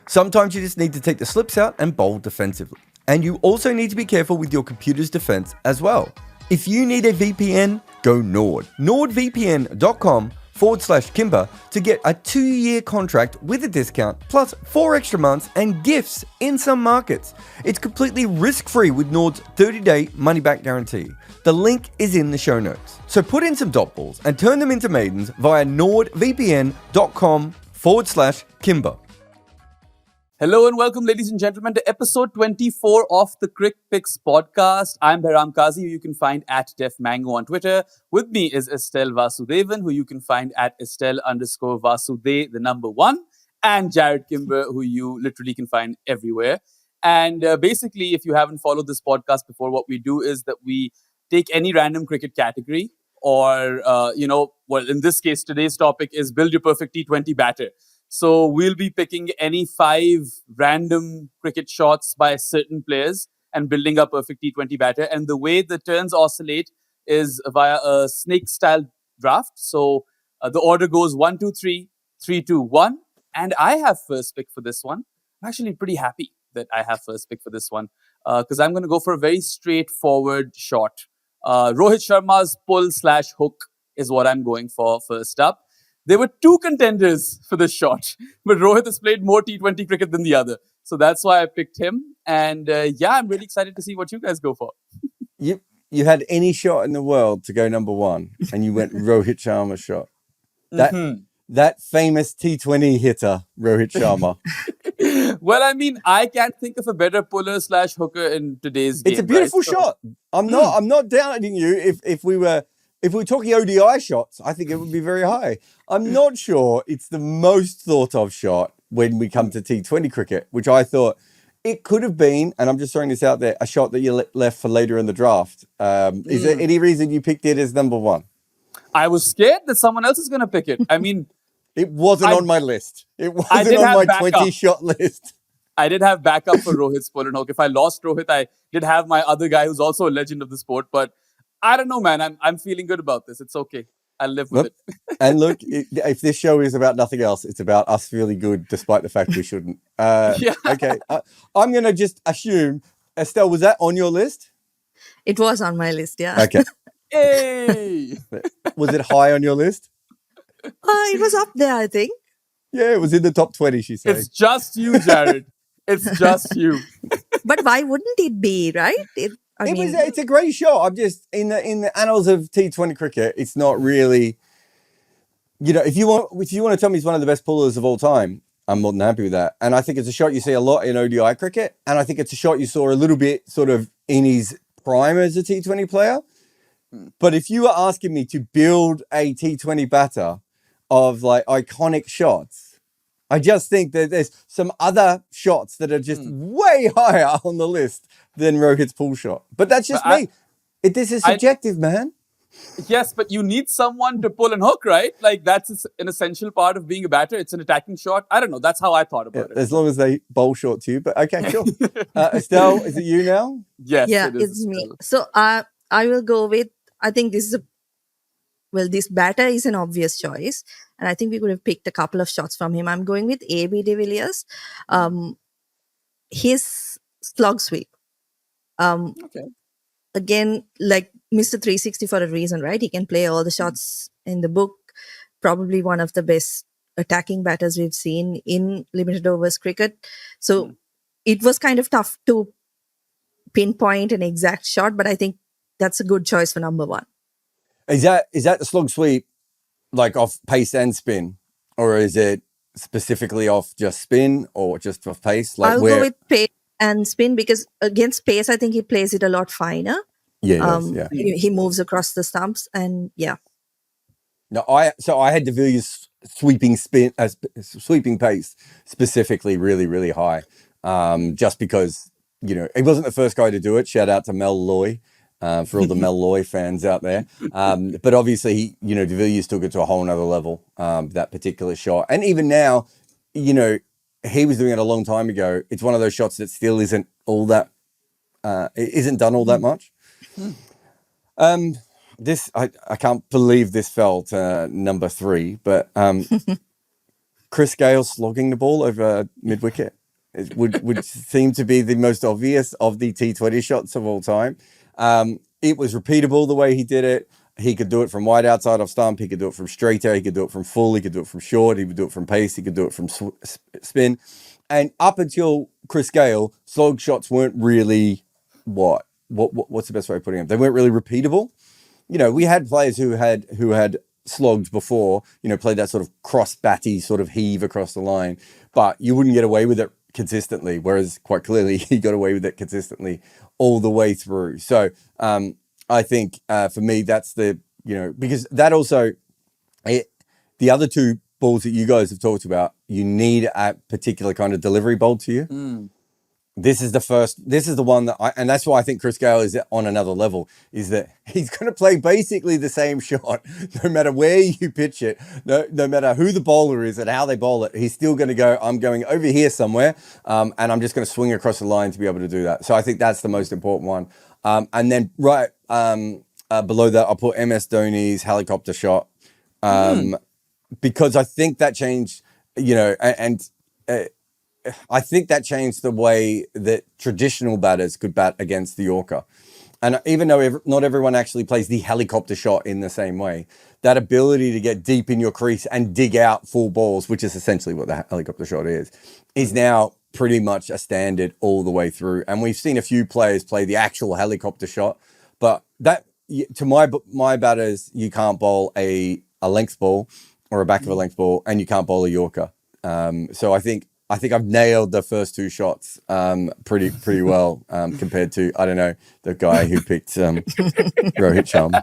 Sometimes you just need to take the slips out and bowl defensively. And you also need to be careful with your computer's defense as well. If you need a VPN, go Nord. NordVPN.com/Kimber to get a 2-year contract with a discount, plus 4 extra months and gifts in some markets. It's completely risk-free with Nord's 30-day money-back guarantee. The link is in the show notes. So put in some dot balls and turn them into maidens via NordVPN.com/Kimber. Hello and welcome, ladies and gentlemen, to episode 24 of the Crickpicks podcast. I'm Behram, who you can find at DefMango on Twitter. With me is Estelle Vasudevan, who you can find at Estelle_Vasude, the number 1, and Jarrod Kimber, who you literally can find everywhere. And basically, if you haven't followed this podcast before, what we do is that we take any random cricket category or, in this case, today's topic is build your perfect T20 batter. So we'll be picking any 5 random cricket shots by certain players and building a perfect T20 batter. And the way the turns oscillate is via a snake-style draft. So the order goes 1, 2, 3, 3, 2, 1. And I have first pick for this one. I'm actually pretty happy that I have first pick for this one because I'm going to go for a very straightforward shot. Rohit Sharma's pull/hook is what I'm going for first up. There were 2 contenders for this shot, but Rohit has played more T20 cricket than the other. So that's why I picked him. And I'm really excited to see what you guys go for. You had any shot in the world to go number 1, and you went Rohit Sharma shot. That famous T20 hitter, Rohit Sharma. Well, I mean, I can't think of a better puller/hooker in today's game. It's a beautiful shot. I'm not doubting you. If we were talking ODI shots, I think it would be very high. I'm not sure it's the most thought of shot when we come to T20 cricket, which I thought it could have been, and I'm just throwing this out there, a shot that you left for later in the draft. Is there any reason you picked it as number 1? I was scared that someone else is going to pick it. I mean, it wasn't on my list. It wasn't on my 20-shot list. I did have backup for Rohit's pull and hook. If I lost Rohit, I did have my other guy who's also a legend of the sport, but I don't know, man. I'm feeling good about this. It's okay. I'll live with it. And look, if this show is about nothing else, it's about us feeling good, despite the fact we shouldn't. Okay. I'm going to just assume, Estelle, was that on your list? It was on my list, yeah. Okay. Hey! Was it high on your list? It was up there, I think. Yeah, it was in the top 20, she said. It's just you, Jarrod. It's just you. But why wouldn't it be, right? It's a great shot. I'm just in the annals of T20 cricket. It's not really, if you want to tell me he's one of the best pullers of all time, I'm more than happy with that. And I think it's a shot you see a lot in ODI cricket, and I think it's a shot you saw a little bit sort of in his prime as a T20 player. But if you were asking me to build a T20 batter of like iconic shots, I just think that there's some other shots that are just way higher on the list than Rohit's pull shot. But that's just me. This is subjective, man. Yes, but you need someone to pull and hook, right? Like, that's an essential part of being a batter. It's an attacking shot. I don't know. That's how I thought about it. As long as they bowl short to you. But okay, sure. Estelle, is it you now? Yes, yeah, it's me. So I will go with, I think this batter is an obvious choice. And I think we could have picked a couple of shots from him. I'm going with A.B. de Villiers. His slog sweep. Again, like Mr. 360 for a reason, right? He can play all the shots in the book. Probably one of the best attacking batters we've seen in limited overs cricket. So it was kind of tough to pinpoint an exact shot, but I think that's a good choice for number 1. Is that the slog sweep like off pace and spin, or is it specifically off just spin or just off pace? Like I'll go with pace and spin because against pace, I think he plays it a lot finer. Yeah, he moves across the stumps and yeah. No, I had de Villiers sweeping pace specifically really, really high, just because he wasn't the first guy to do it. Shout out to Mel Loy. For all the Mel Loy fans out there. But obviously, de Villiers took it to a whole nother level, that particular shot. And even now, he was doing it a long time ago. It's one of those shots that still isn't all that, isn't done all that much. I can't believe this fell to number 3, but Chris Gale slogging the ball over mid-wicket. It would seem to be the most obvious of the T20 shots of all time. It was repeatable the way he did it. He could do it from wide outside off stump. He could do it from straighter. He could do it from full. He could do it from short. He would do it from pace. He could do it from spin. And up until Chris Gale, slog shots weren't really what's the best way of putting them? They weren't really repeatable. You know, we had players who had slogged before, you know, played that sort of cross batty sort of heave across the line, but you wouldn't get away with it consistently. Whereas quite clearly he got away with it consistently all the way through. So I think for me, that's the, you know, because that also, the other two balls that you guys have talked about, you need a particular kind of delivery bowl to you. This is the one that and that's why I think Chris Gale is on another level, is that he's going to play basically the same shot, no matter where you pitch it, no matter who the bowler is and how they bowl it, he's still going to go, I'm going over here somewhere, and I'm just going to swing across the line to be able to do that. So I think that's the most important one. And then below that, I'll put MS Dhoni's helicopter shot, because I think that changed, you know, I think that changed the way that traditional batters could bat against the Yorker. And even though not everyone actually plays the helicopter shot in the same way, that ability to get deep in your crease and dig out full balls, which is essentially what the helicopter shot is now pretty much a standard all the way through. And we've seen a few players play the actual helicopter shot, but that, to my batters, you can't bowl a length ball or a back of a length ball, and you can't bowl a Yorker. So I think I've nailed the first two shots pretty well compared to, I don't know, the guy who picked Rohit Sharma.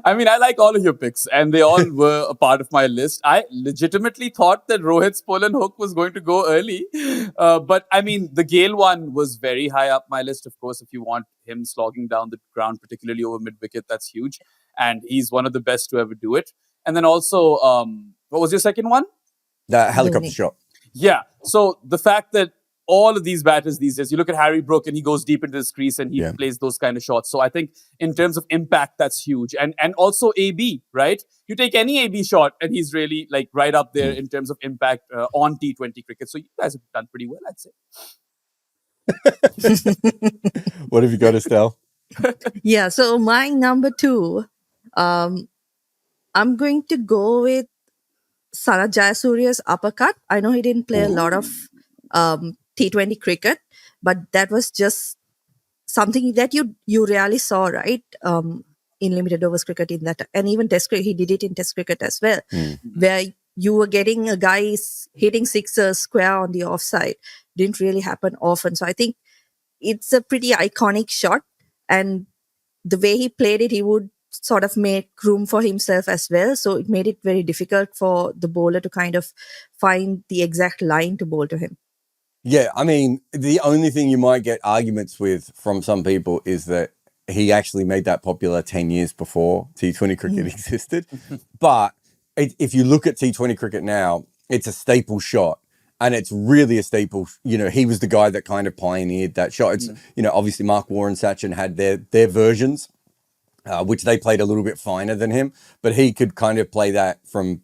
I mean, I like all of your picks, and they all were a part of my list. I legitimately thought that Rohit's pull and hook was going to go early. But I mean, the Gale one was very high up my list. Of course, if you want him slogging down the ground, particularly over mid-wicket, that's huge. And he's one of the best to ever do it. And then also, what was your second one? The helicopter shot. Yeah. So the fact that all of these batters these days, you look at Harry Brook and he goes deep into his crease and he plays those kind of shots. So I think in terms of impact, that's huge. And also AB, right? You take any AB shot and he's really like right up there in terms of impact on T20 cricket. So you guys have done pretty well, I'd say. What have you got, Estelle? Yeah, so my number 2, I'm going to go with Sanath Jayasuriya's uppercut. I know he didn't play a lot of T20 cricket, but that was just something that you rarely saw, right? In limited overs cricket, in that, and even Test cricket, he did it in Test cricket as well, where you were getting a guy hitting sixers square on the offside. Didn't really happen often. So I think it's a pretty iconic shot, and the way he played it, he would sort of make room for himself as well. So it made it very difficult for the bowler to kind of find the exact line to bowl to him. Yeah, I mean, the only thing you might get arguments with from some people is that he actually made that popular 10 years before T20 cricket existed. But if you look at T20 cricket now, it's a staple shot. And it's really a staple. You know, he was the guy that kind of pioneered that shot. It's, you know, obviously Mark Waugh and Sachin had their versions, which they played a little bit finer than him, but he could kind of play that from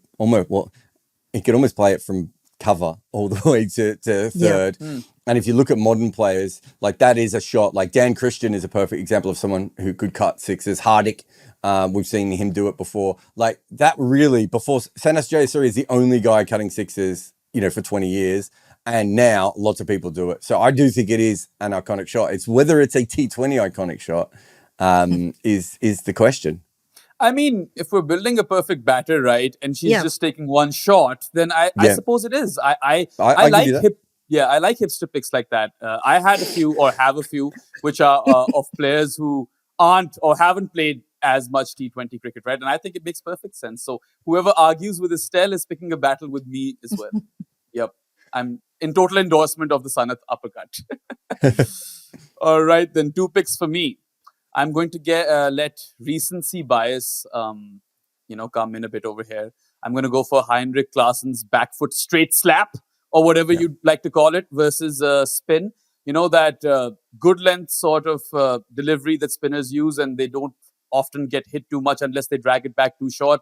he could almost play it from cover all the way to third. And if you look at modern players, like that is a shot, like Dan Christian is a perfect example of someone who could cut sixes. Hardik, we've seen him do it before. Like that really, before Sanath Jayasuriya is the only guy cutting sixes, you know, for 20 years. And now lots of people do it. So I do think it is an iconic shot. It's whether it's a T20 iconic shot is the question. I mean, if we're building a perfect batter, right, and she's just taking one shot, then I suppose it is. I like I like hipster picks like that. I had a few or have a few which are of players who aren't or haven't played as much T20 cricket, right? And I think it makes perfect sense. So whoever argues with Estelle is picking a battle with me as well. Yep. I'm in total endorsement of the Sanath uppercut. All right, then 2 picks for me. I'm going to let recency bias, come in a bit over here. I'm going to go for Heinrich Klaasen's back foot straight slap, or whatever you'd like to call it, versus spin. You know, that good length sort of delivery that spinners use, and they don't often get hit too much unless they drag it back too short.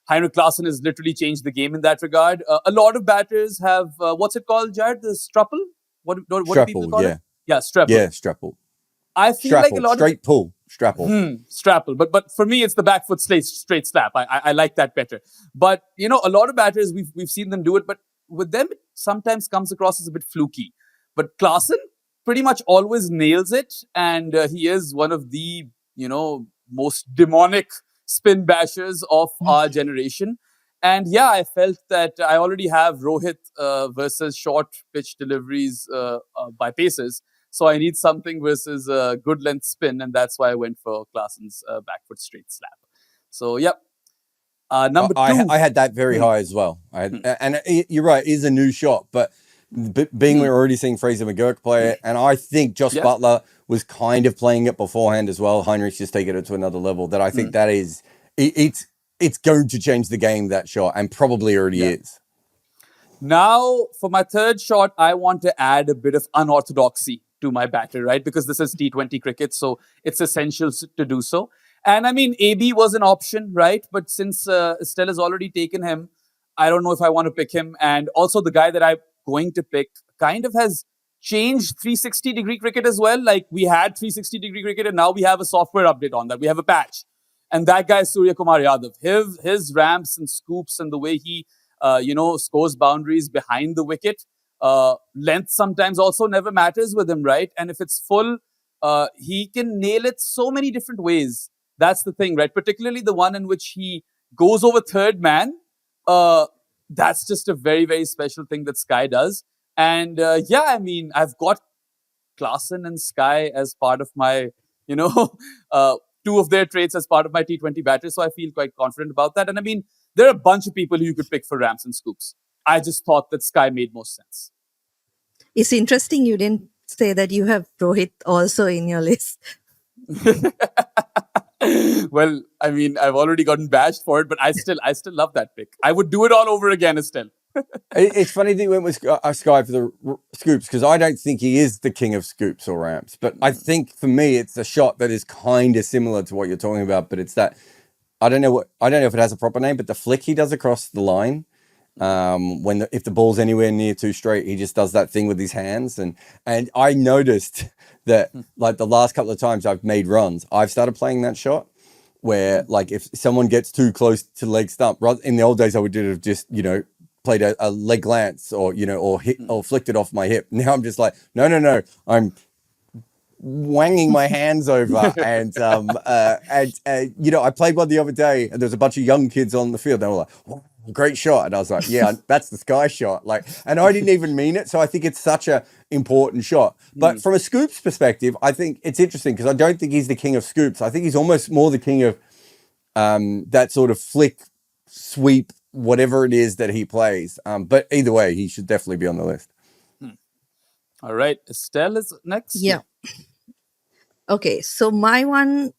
Heinrich Klaasen has literally changed the game in that regard. A lot of batters have, what's it called, Jarrod? The Strupple? What do people Strapple, call yeah. it? Yeah, Strapple. Yeah, Strapple. I feel like a Strapple. lot Straight pull. Strapple. Strapple. But for me, it's the back foot straight slap. I like that better. But, a lot of batters, we've seen them do it, but with them, it sometimes comes across as a bit fluky. But Klaasen pretty much always nails it. And he is one of the, most demonic spin bashers of our generation. And yeah, I felt that I already have Rohit versus short pitch deliveries by paces. So I need something versus a good length spin. And that's why I went for Klaasen's back foot straight slap. So, yep. Number two. I had that very high as well. You're right, it is a new shot, but being we're already seeing Fraser McGurk play it, and I think Josh Butler was kind of playing it beforehand as well. Heinrich's just taken it to another level. That I think that is it's going to change the game, that shot, and probably already is. Now, for my third shot, I want to add a bit of unorthodoxy to my batter, right? Because this is T20 cricket, so it's essential to do so. And I mean, AB was an option, right? But since Estelle has already taken him, I don't know if I want to pick him. And also the guy that I'm going to pick kind of has changed 360-degree cricket as well. Like we had 360-degree cricket and now we have a software update on that. We have a patch. And that guy is Surya Kumar Yadav. His ramps and scoops and the way he, scores boundaries behind the wicket. Length sometimes also never matters with him, right? And if it's full, he can nail it so many different ways. That's the thing, right? Particularly the one in which he goes over third man. That's just a very, very special thing that Sky does. And I've got Klaasen and Sky as part of my, two of their traits as part of my T20 batters. So I feel quite confident about that. And I mean, there are a bunch of people who you could pick for ramps and scoops. I just thought that Sky made most sense. It's interesting you didn't say that you have Rohit also in your list. Well, I mean, I've already gotten bashed for it, but I still love that pick. I would do it all over again, Estelle. It's funny that you went with Sky for the scoops, because I don't think he is the king of scoops or ramps. But I think for me, it's a shot that is kind of similar to what you're talking about. But it's that I don't know if it has a proper name, but the flick he does across the line. If the ball's anywhere near too straight, he just does that thing with his hands. And I noticed that like the last couple of times I've made runs, I've started playing that shot where like if someone gets too close to leg stump, in the old days I would have just, played a leg glance or flicked it off my hip. Now I'm just like, no, I'm wanging my hands over and I played one the other day and there was a bunch of young kids on the field. They were like, oh, great shot. And I was like, yeah, that's the Sky shot. And I didn't even mean it. So I think it's such a important shot. But from a scoops perspective, I think it's interesting because I don't think he's the king of scoops. I think he's almost more the king of that sort of flick, sweep, whatever it is that he plays. But either way, he should definitely be on the list. All right. Estelle is next. Yeah. Okay. So my one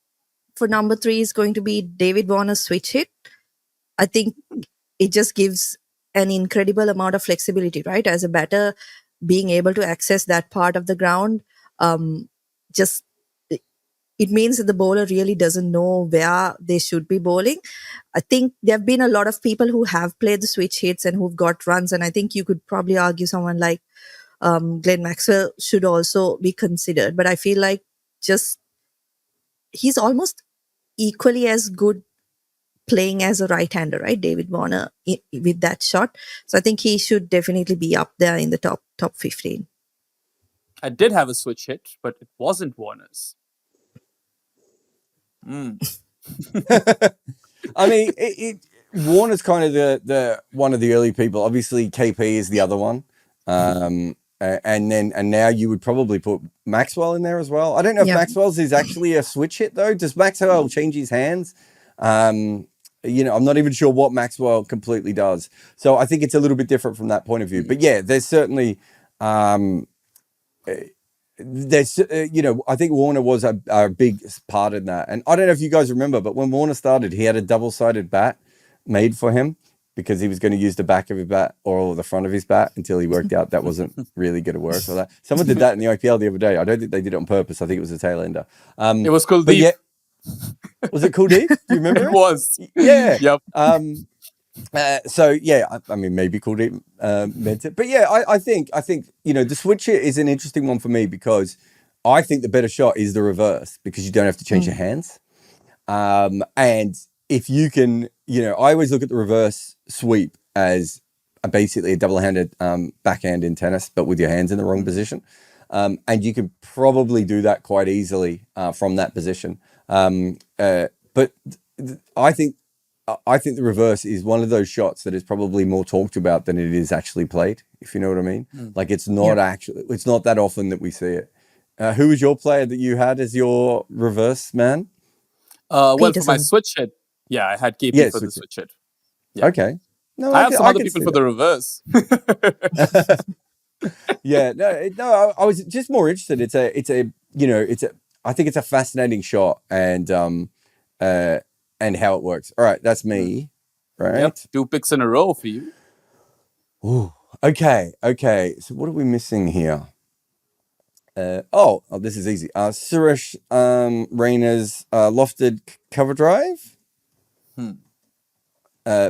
for number 3 is going to be David Warner's switch hit. I think it just gives an incredible amount of flexibility, right? As a batter, being able to access that part of the ground, it means that the bowler really doesn't know where they should be bowling. I think there have been a lot of people who have played the switch hits and who've got runs. And I think you could probably argue someone like Glenn Maxwell should also be considered. But I feel like he's almost equally as good playing as a right-hander, right? David Warner with that shot. So I think he should definitely be up there in the top 15. I did have a switch hit, but it wasn't Warner's. I mean, Warner's kind of the one of the early people. Obviously, KP is the other one. And now you would probably put Maxwell in there as well. I don't know if Maxwell's is actually a switch hit though. Does Maxwell change his hands? I'm not even sure what Maxwell completely does. So I think it's a little bit different from that point of view. But yeah, there's certainly, I think Warner was a big part in that. And I don't know if you guys remember, but when Warner started, he had a double-sided bat made for him because he was going to use the back of his bat or the front of his bat until he worked out that wasn't really going to work. So someone did that in the IPL the other day. I don't think they did it on purpose. I think it was a tail ender. It was Kuldeep. Was it Kuldeep? Do you remember? It was. Yeah. Yep. So yeah, I mean, maybe called it meant it, but yeah, I think the switcher is an interesting one for me because I think the better shot is the reverse because you don't have to change your hands. And if you can, I always look at the reverse sweep as basically a double-handed backhand in tennis, but with your hands in the wrong position. And you can probably do that quite easily from that position. But I think the reverse is one of those shots that is probably more talked about than it is actually played, if you know what I mean. Like it's not it's not that often that we see it. Who was your player that you had as your reverse man? Well, for my Peterson. switch hit, I had KP Yeah, for the switch switch hit. Yeah. Okay. No, I have some other could people see for the reverse. Yeah, no. I was just more interested. I think it's a fascinating shot and how it works. All right, that's me. Right. Yep, 2 picks in a row for you. Ooh. Okay. So what are we missing here? This is easy. Suresh Rainer's Lofted cover drive.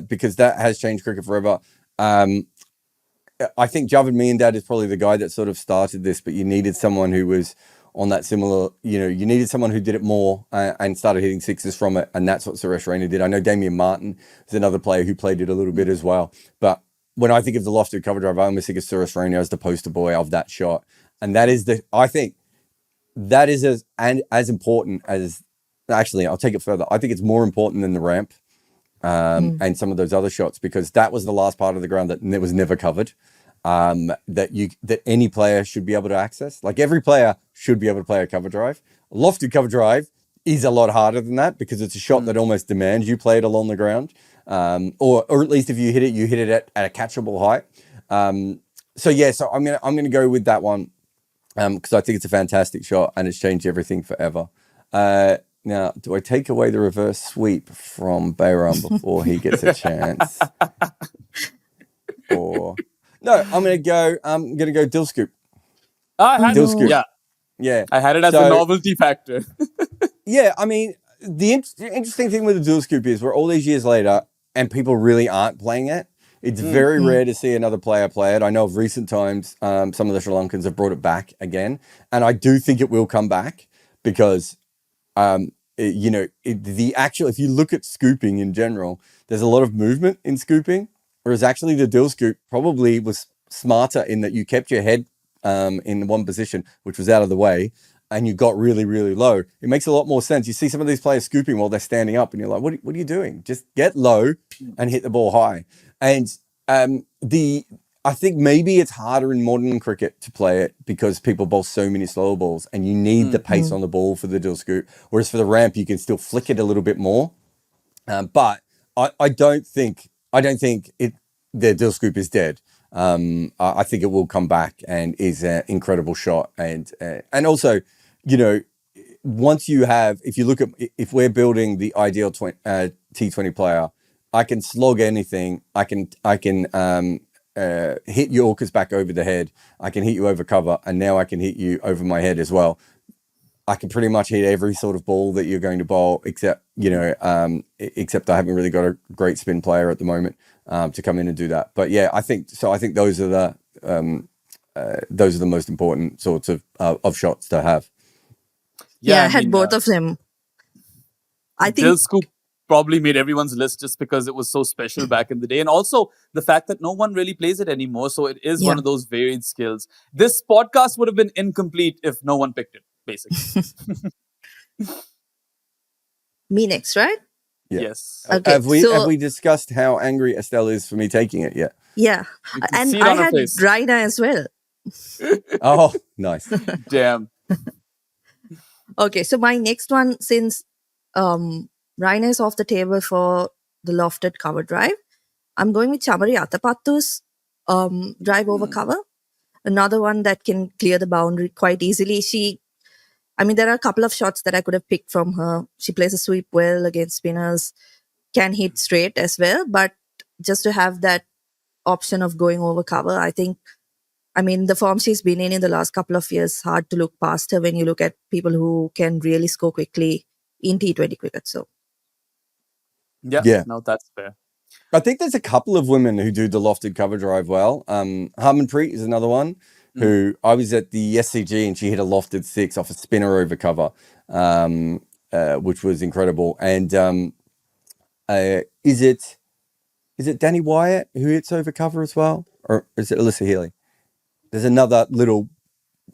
Because that has changed cricket forever. I think Javed Miandad is probably the guy that sort of started this, but you needed someone who was on that similar, you needed someone who did it more and started hitting sixes from it. And that's what Suresh Raina did. I know Damien Martin is another player who played it a little bit as well. But when I think of the Lofted cover drive, I almost think of Suresh Raina as the poster boy of that shot. And that is I think that is as important as, actually, I'll take it further. I think it's more important than the ramp. And some of those other shots, because that was the last part of the ground that was never covered, that any player should be able to access. Like every player should be able to play a cover drive. A lofted cover drive is a lot harder than that because it's a shot that almost demands you play it along the ground, or at least if you hit it at a catchable height. So I'm gonna go with that one because I think it's a fantastic shot and it's changed everything forever. Now, do I take away the reverse sweep from Behram before he gets a chance? Or no, I'm gonna go Dill Scoop. Dill Scoop. Yeah. I had it as a novelty factor. Yeah, I mean, the interesting thing with the Dill Scoop is we're all these years later and people really aren't playing it. It's very rare to see another player play it. I know of recent times some of the Sri Lankans have brought it back again, and I do think it will come back because if you look at scooping in general, there's a lot of movement in scooping, whereas actually the Dill Scoop probably was smarter in that you kept your head in one position, which was out of the way, and you got really, really low. It makes a lot more sense. You see some of these players scooping while they're standing up, and you're like, what are you doing? Just get low and hit the ball high. And I think maybe it's harder in modern cricket to play it because people bowl so many slow balls and you need the pace on the ball for the Dill Scoop. Whereas for the ramp, you can still flick it a little bit more. But I don't think the Dill Scoop is dead. I think it will come back and is an incredible shot. And also, once if we're building the ideal T20 player, I can slog anything. I can hit Yorkers back over the head. I can hit you over cover, and now I can hit you over my head as well. I can pretty much hit every sort of ball that you're going to bowl, except I haven't really got a great spin player at the moment to come in and do that. But yeah, I think those are the most important sorts of shots to have. Yeah, I had both of them. I think Dill Scoop probably made everyone's list just because it was so special back in the day. And also the fact that no one really plays it anymore. So it is one of those varied skills. This podcast would have been incomplete if no one picked it, basically. Me next, right? Yeah. Yes. Okay, have we discussed how angry Estelle is for me taking it yet? Yeah. And I had Raina as well. Oh, nice. Damn. Okay, so my next one, since Raina is off the table for the Lofted cover drive, I'm going with Chamari Atapattu's drive over cover. Another one that can clear the boundary quite easily. There are a couple of shots that I could have picked from her. She plays a sweep well against spinners, can hit straight as well, but just to have that option of going over cover, I think, the form she's been in the last couple of years, hard to look past her when you look at people who can really score quickly in T20 cricket. So, yeah, no, that's fair. I think there's a couple of women who do the lofted cover drive well. Harmanpreet is another one who I was at the SCG and she hit a lofted 6 off a spinner over cover, which was incredible. And is it Danny Wyatt who hits over cover as well? Or is it Alyssa Healy? There's another little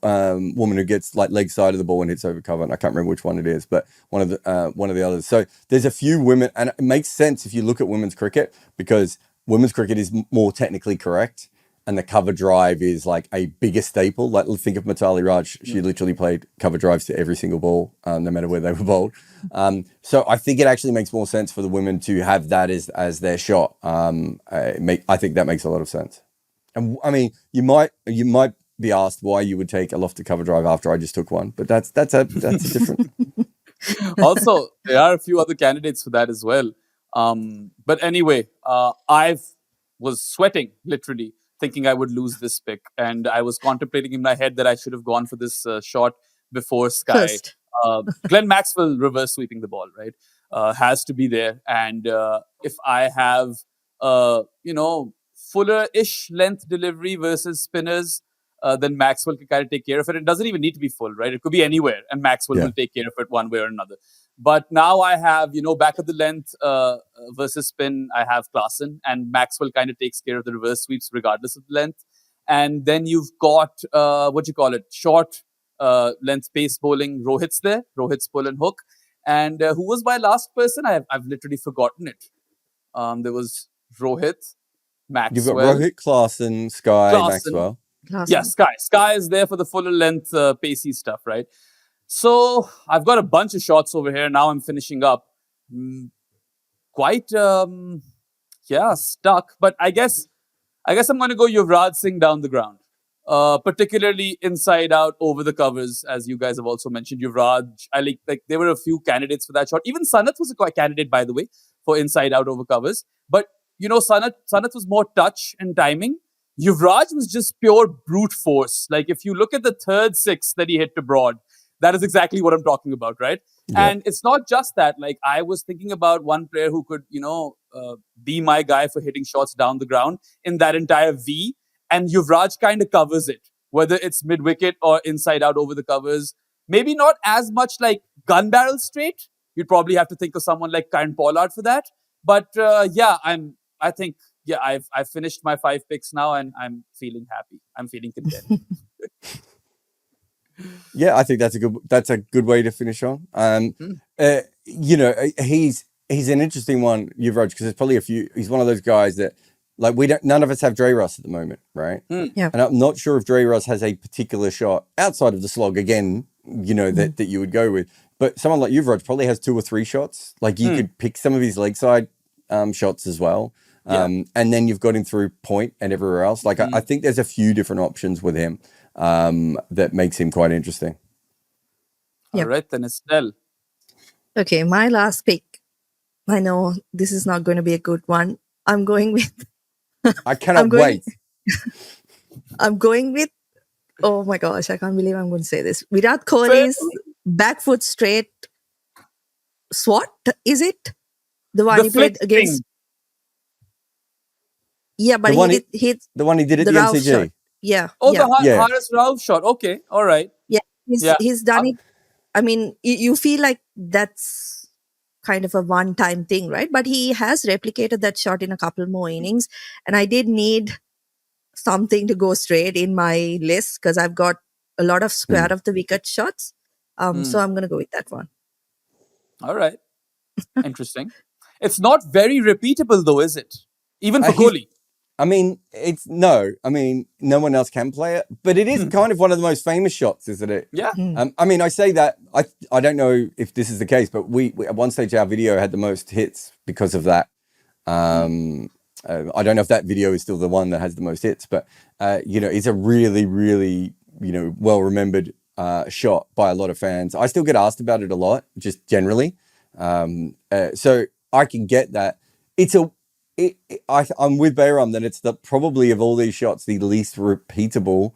woman who gets like leg side of the ball and hits over cover, and I can't remember which one it is, but one of the others. So there's a few women, and it makes sense if you look at women's cricket, because women's cricket is more technically correct, and the cover drive is like a bigger staple. Like think of Mitali Raj; she literally played cover drives to every single ball, no matter where they were bowled. So I think it actually makes more sense for the women to have that as their shot. I think that makes a lot of sense. And I mean, you might be asked why you would take a lofted cover drive after I just took one, but that's a different. Also, there are a few other candidates for that as well. But anyway, I was sweating literally, thinking I would lose this pick, and I was contemplating in my head that I should have gone for this shot before Sky. First. Glenn Maxwell reverse sweeping the ball, right? Has to be there, and if I have fuller-ish length delivery versus spinners, then Maxwell can kind of take care of it. It doesn't even need to be full, right? It could be anywhere, and Maxwell will take care of it one way or another. But now I have, back of the length versus spin, I have Klaasen, and Maxwell kind of takes care of the reverse sweeps regardless of the length. And then you've got, short length pace bowling, Rohit's there, Rohit's pull and hook. And who was my last person? I've literally forgotten it. There was Rohit, Maxwell. You've got Rohit, Klaasen, Sky, Maxwell. Klaasen. Yeah, Sky. Sky is there for the fuller length, pacey stuff, right? So I've got a bunch of shots over here. Now I'm finishing up. Quite, stuck. But I guess I'm going to go Yuvraj Singh down the ground. Particularly inside out over the covers, as you guys have also mentioned. Yuvraj, I like there were a few candidates for that shot. Even Sanath was a candidate, by the way, for inside out over covers. But Sanath was more touch and timing. Yuvraj was just pure brute force. Like if you look at the third 6 that he hit to broad, that is exactly what I'm talking about, right? Yeah. And it's not just that. Like I was thinking about one player who could, be my guy for hitting shots down the ground in that entire V. And Yuvraj kind of covers it, whether it's mid-wicket or inside out over the covers. Maybe not as much like gun barrel straight. You'd probably have to think of someone like Karen Pollard for that. But I've finished my 5 picks now, and I'm feeling happy. I'm feeling content. Yeah, I think that's a good way to finish on. He's an interesting one, Yuvraj, because there's probably a few. He's one of those guys that none of us have Dre Russ at the moment, right? Yeah. And I'm not sure if Dre Russ has a particular shot outside of the slog again, that you would go with. But someone like Yuvraj probably has 2 or 3 shots. Like you could pick some of his leg side shots as well. And then you've got him through point and everywhere else. Like I think there's a few different options with him that makes him quite interesting. Yep. All right, then Estelle. Okay, my last pick. I know this is not going to be a good one. I'm going with... I cannot wait. I'm going with... Oh my gosh, I can't believe I'm going to say this. Virat Kohli's back foot straight swat, is it? The one he played against... Yeah, but he hit the one he did at the MCG. Shot. Yeah. Oh, the Haris Rauf shot. Okay, all right. Yeah, he's done it. I mean, you feel like that's kind of a one-time thing, right? But he has replicated that shot in a couple more innings. And I did need something to go straight in my list because I've got a lot of square of the wicket shots. So I'm going to go with that one. All right. Interesting. It's not very repeatable though, is it? Even for Kohli. No one else can play it, but it is kind of one of the most famous shots, isn't it? Yeah. I say that, I don't know if this is the case, but we at one stage our video had the most hits because of that. I don't know if that video is still the one that has the most hits, but it's a really, really, well-remembered shot by a lot of fans. I still get asked about it a lot, just generally. So I can get that. I'm with Behram that it's probably of all these shots the least repeatable,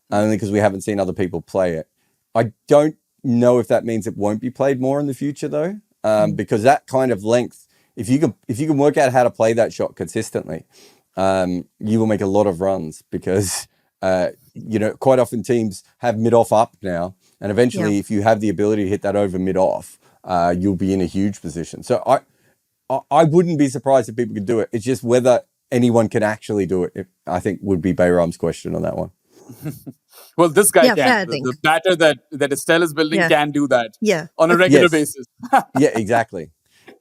only because we haven't seen other people play it. I don't know if that means it won't be played more in the future though, because that kind of length, if you can work out how to play that shot consistently, you will make a lot of runs because quite often teams have mid-off up now, and eventually, if you have the ability to hit that over mid-off, you'll be in a huge position. So I wouldn't be surprised if people could do it. It's just whether anyone can actually do it. I think would be Behram's question on that one. Well, this guy Yeah, can. fair, I The think. batter that Estelle is building can do that Yeah. on a regular Yes. basis. Yeah, exactly.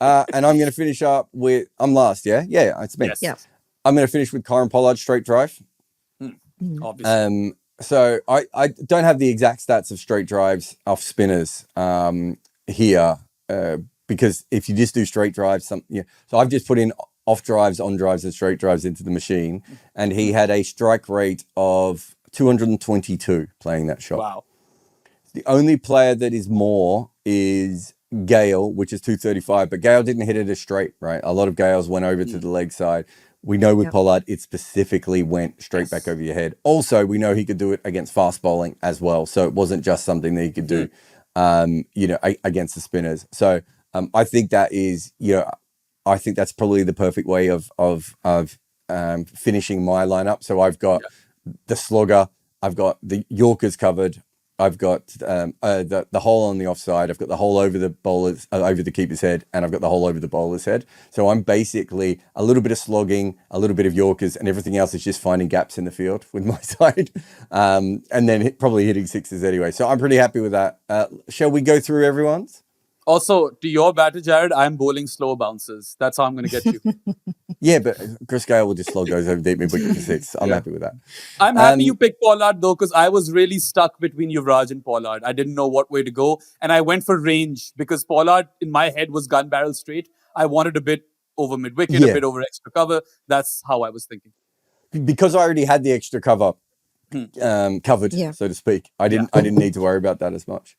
And I'm going to finish up with, I'm last, yeah? Yeah, it's me. Yes. Yeah. I'm going to finish with Kieran Pollard straight drive. Obviously. So I don't have the exact stats of straight drives off spinners here because if you just do straight drives, so I've just put in off drives, on drives, and straight drives into the machine, and he had a strike rate of 222 playing that shot. Wow. The only player that is more is Gale, which is 235, but Gale didn't hit it as straight, right? A lot of Gales went over to the leg side. We know with Pollard, it specifically went straight back over your head. Also, we know he could do it against fast bowling as well. So it wasn't just something that he could do, against the spinners. So I think that is, I think that's probably the perfect way of finishing my lineup. So I've got the slogger, I've got the Yorkers covered, I've got the hole on the offside, I've got the hole over the bowler's over the keeper's head, and I've got the hole over the bowler's head. So I'm basically a little bit of slogging, a little bit of Yorkers, and everything else is just finding gaps in the field with my side, and then probably hitting sixes anyway. So I'm pretty happy with that. Shall we go through everyone's? Also, to your batter, Jarrod, I'm bowling slow bounces. That's how I'm going to get you. Yeah, but Chris Gale will just slog those over deep mid wicket for six. I'm happy with that. I'm happy you picked Pollard, though, because I was really stuck between Yuvraj and Pollard. I didn't know what way to go. And I went for range because Pollard, in my head, was gun barrel straight. I wanted a bit over mid wicket, a bit over extra cover. That's how I was thinking. Because I already had the extra cover covered, so to speak. I didn't need to worry about that as much.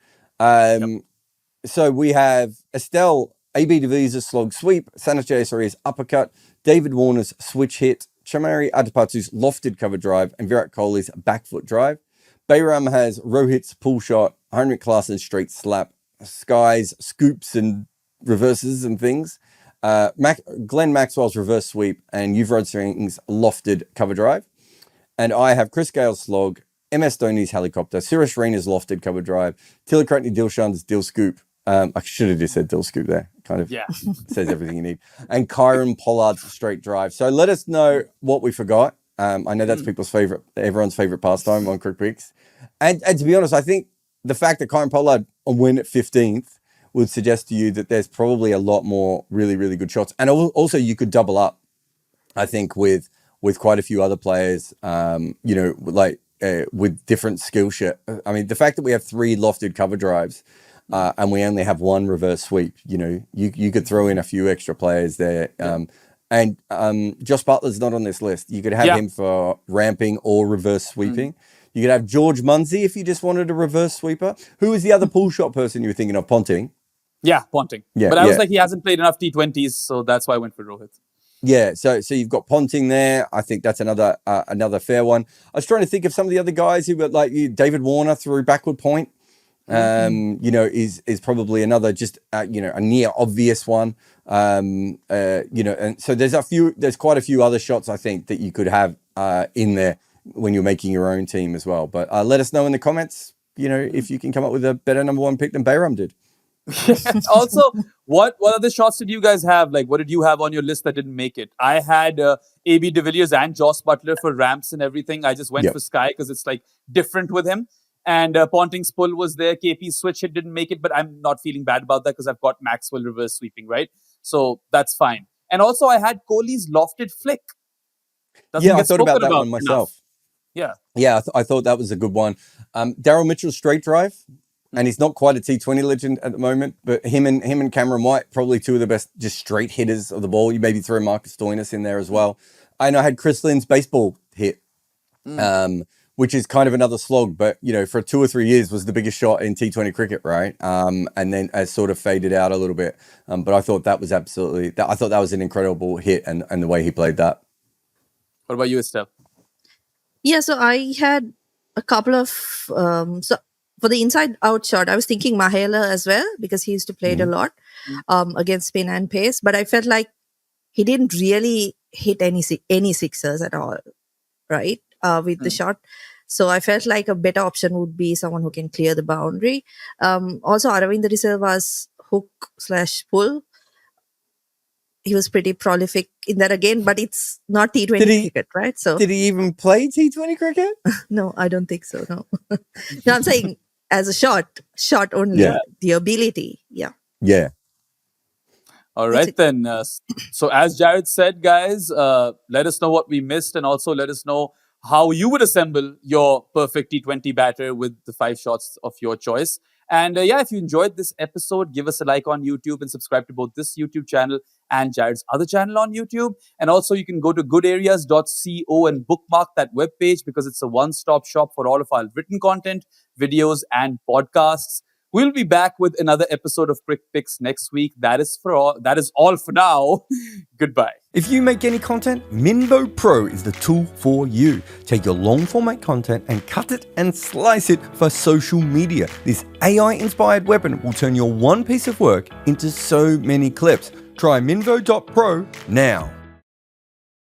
So we have Estelle, AB de Visa's slog sweep, Sanjay Suriya's uppercut, David Warner's switch hit, Chamari Adipatu's lofted cover drive, and Virat Kohli's back foot drive. Behram has Rohit's pull shot, Heinrich Klaassen's straight slap, Sky's scoops and reverses and things, Glenn Maxwell's reverse sweep, and Yuvraj Singh's lofted cover drive. And I have Chris Gale's slog, MS Dhoni's helicopter, Suresh Raina's lofted cover drive, Tilakratni Dilshan's dill scoop. I should have just said dill scoop there. Kind of says everything you need. And Kieran Pollard's straight drive. So let us know what we forgot. I know that's everyone's favorite pastime on Crickpicks. And to be honest, I think the fact that Kieran Pollard win at 15th would suggest to you that there's probably a lot more really, really good shots. And also you could double up, I think, with quite a few other players, with different skill set. I mean, the fact that we have 3 lofted cover drives and we only have 1 reverse sweep, you could throw in a few extra players there. And Josh Butler's not on this list. You could have him for ramping or reverse sweeping. You could have George Munsey if you just wanted a reverse sweeper. Who was the other pull shot person you were thinking of? Ponting? Yeah, Ponting. Yeah, but I was like, he hasn't played enough T20s, so that's why I went for Rohit. Yeah, so you've got Ponting there. I think that's another fair one. I was trying to think of some of the other guys who were like David Warner through backward point. Is probably another just a near obvious one. And so there's quite a few other shots I think that you could have in there when you're making your own team as well. But let us know in the comments, if you can come up with a better number 1 pick than Behram did. Also, what other shots did you guys have? Like, what did you have on your list that didn't make it? I had AB de Villiers and Joss Butler for ramps and everything. I just went for Sky because it's like different with him. And Ponting's pull was there. KP's switch hit didn't make it, but I'm not feeling bad about that because I've got Maxwell reverse sweeping, right? So that's fine. And also, I had Kohli's lofted flick. I thought about that one myself. Enough. I thought that was a good one. Daryl Mitchell's straight drive. And he's not quite a T20 legend at the moment, but him and Cameron White, probably 2 of the best just straight hitters of the ball. You maybe throw Marcus Stoinis in there as well. And I had Chris Lynn's baseball hit, which is kind of another slog, but, for 2 or 3 years was the biggest shot in T20 cricket, right? And then has sort of faded out a little bit. But I thought that was I thought that was an incredible hit and the way he played that. What about you, Estelle? Yeah, so I had a couple of... for the inside-out shot, I was thinking Mahela as well because he used to play it a lot. against spin and pace. But I felt like he didn't really hit any sixers at all, right? With the shot. So I felt like a better option would be someone who can clear the boundary. Also, Aravind De Silva's hook/pull, he was pretty prolific in that again, but it's not T20 cricket, right? So did he even play T20 cricket? No, I don't think so. No, no, I'm saying as a shot only, the ability. Yeah. Yeah. All right, then. So as Jarrod said, guys, let us know what we missed, and also let us know how you would assemble your perfect T20 batter with the 5 shots of your choice. And if you enjoyed this episode, give us a like on YouTube and subscribe to both this YouTube channel and Jarrod's other channel on YouTube. And also you can go to goodareas.co and bookmark that webpage because it's a one-stop shop for all of our written content, videos, and podcasts. We'll be back with another episode of Crickpicks next week. That is all for now. Goodbye. If you make any content, Minvo Pro is the tool for you. Take your long format content and cut it and slice it for social media. This AI-inspired weapon will turn your one piece of work into so many clips. Try Minvo.pro now.